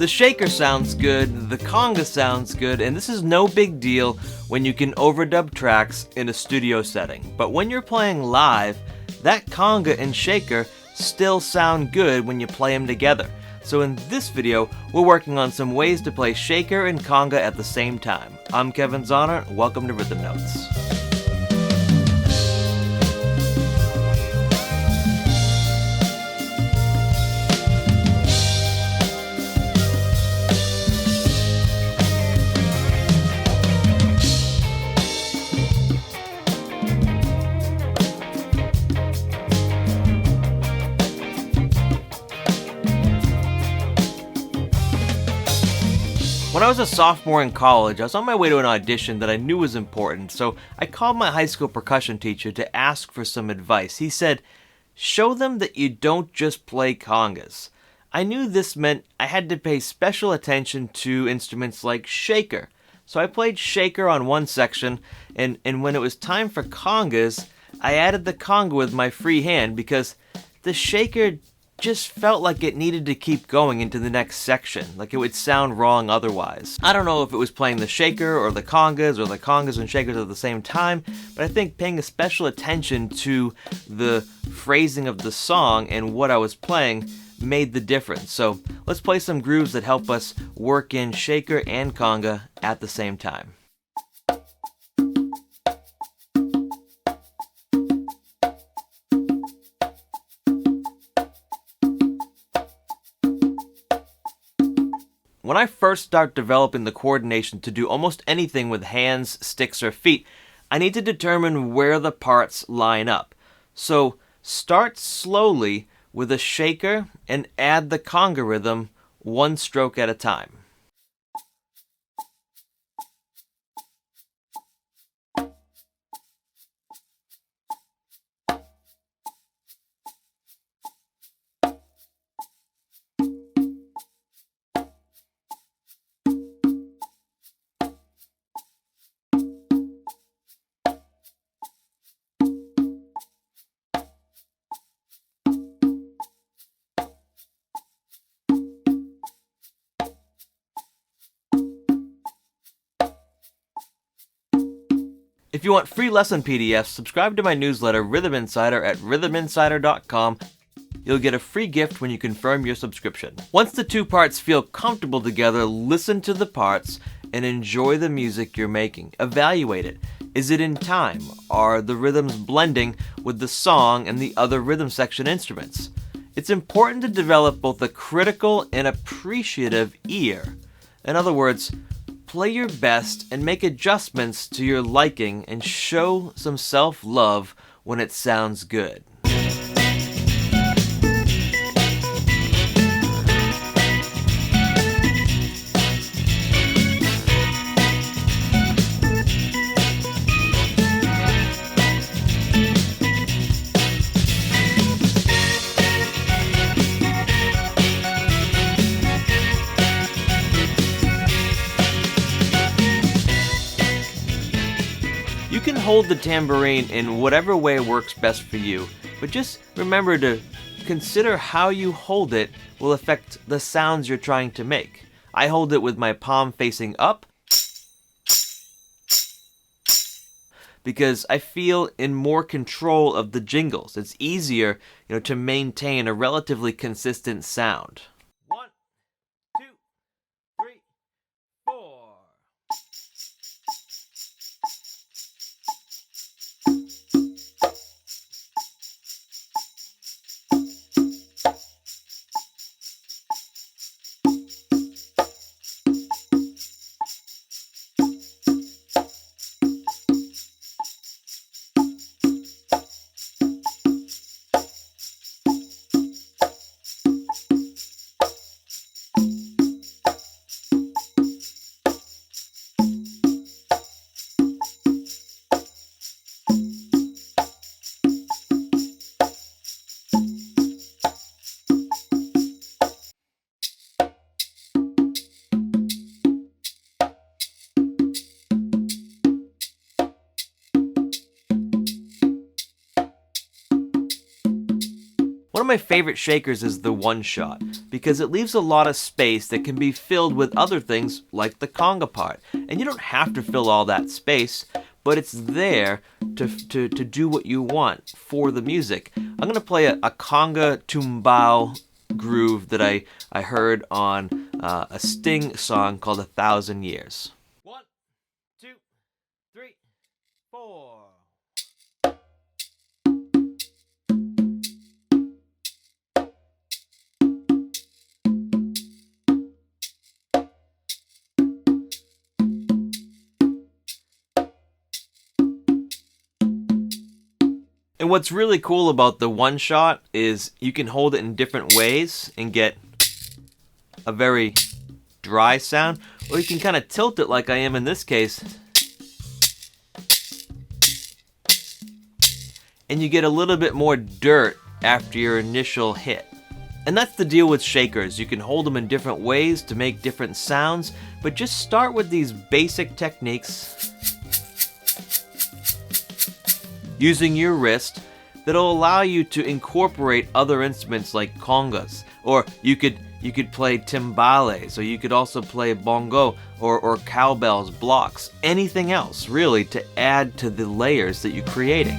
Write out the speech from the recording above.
The shaker sounds good, the conga sounds good, and this is no big deal when you can overdub tracks in a studio setting. But when you're playing live, that conga and shaker still sound good when you play them together. So in this video, we're working on some ways to play shaker and conga at the same time. I'm Kevin Zahner, welcome to Rhythm Notes. When I was a sophomore in college, I was on my way to an audition that I knew was important, so I called my high school percussion teacher to ask for some advice. He said, "Show them that you don't just play congas." I knew this meant I had to pay special attention to instruments like shaker. So I played shaker on one section, and when it was time for congas, I added the conga with my free hand because the shaker just felt like it needed to keep going into the next section, like it would sound wrong otherwise. I don't know if it was playing the shaker or the congas and shakers at the same time, but I think paying a special attention to the phrasing of the song and what I was playing made the difference. So let's play some grooves that help us work in shaker and conga at the same time. When I first start developing the coordination to do almost anything with hands, sticks, or feet, I need to determine where the parts line up. So start slowly with a shaker and add the conga rhythm one stroke at a time. If you want free lesson PDFs, subscribe to my newsletter, Rhythm Insider, at rhythminsider.com. You'll get a free gift when you confirm your subscription. Once the two parts feel comfortable together, listen to the parts and enjoy the music you're making. Evaluate it. Is it in time? Are the rhythms blending with the song and the other rhythm section instruments? It's important to develop both a critical and appreciative ear. In other words, play your best and make adjustments to your liking and show some self-love when it sounds good. You can hold the tambourine in whatever way works best for you, but just remember to consider how you hold it will affect the sounds you're trying to make. I hold it with my palm facing up because I feel in more control of the jingles. It's easier, to maintain a relatively consistent sound. 1, 2, 3, 4. of my favorite shakers is the one shot, because it leaves a lot of space that can be filled with other things like the conga part. And you don't have to fill all that space, but it's there to do what you want for the music. I'm going to play a conga tumbao groove that I heard on a Sting song called 1,000 Years. 1, 2, 3, 4. And what's really cool about the one shot is you can hold it in different ways and get a very dry sound, or you can kind of tilt it like I am in this case, and you get a little bit more dirt after your initial hit. And that's the deal with shakers. You can hold them in different ways to make different sounds, but just start with these basic techniques using your wrist that'll allow you to incorporate other instruments like congas, or you could play timbales, or you could also play bongo or cowbells, blocks, anything else really to add to the layers that you're creating.